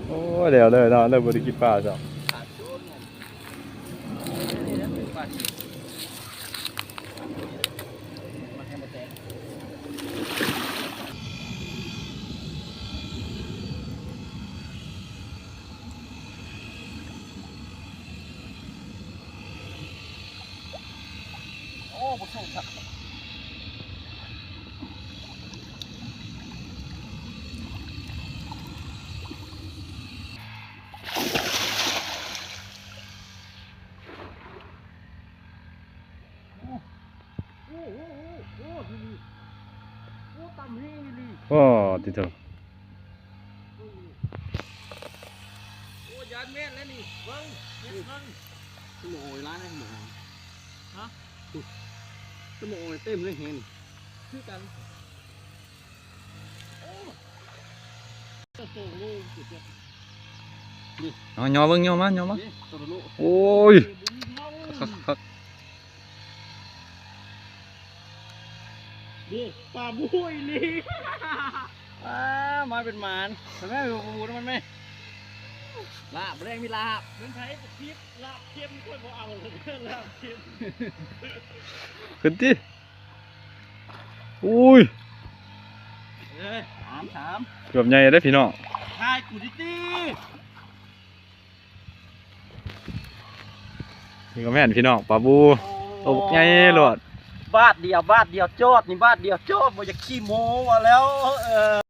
โอ้เดี๋ยวเลยเนาะเลยบริกิปลาจ้ะโอ้บุษบครับโอ้ต่ำแห้งเลย โอ้ติดเถอะ โอ้ยานแม่นแล้วนี่เบิ้งเบิ้งสมองร้านไหนสมองฮะสมองเต็มเลยเห็นคือกันโอ้ตัวโตเลยสุดยอด เอาย่อเบิ่งย่อมาย่อมา นี่ตัวโต โอ้ยคัก นี่ปลาบุ้ยนี่มาเป็นหมานทำไมเป็นปูมันไหมลาบแรงมีลาบเงินไทยคลิปลาบเค็มคนพอเอาเลยลาบเค็ม ขึ้นติอุ้ย เอ้ยถาม เกือบใหญ่ได้พี่น้อง ทายกูดิตี้ นี่ก็แม่นพี่น้องปลาบูตกใหญ่โลด บาทเดียวโจดนี่บาทเดียวโจดบ่อยากขี้โม้มาแล้ว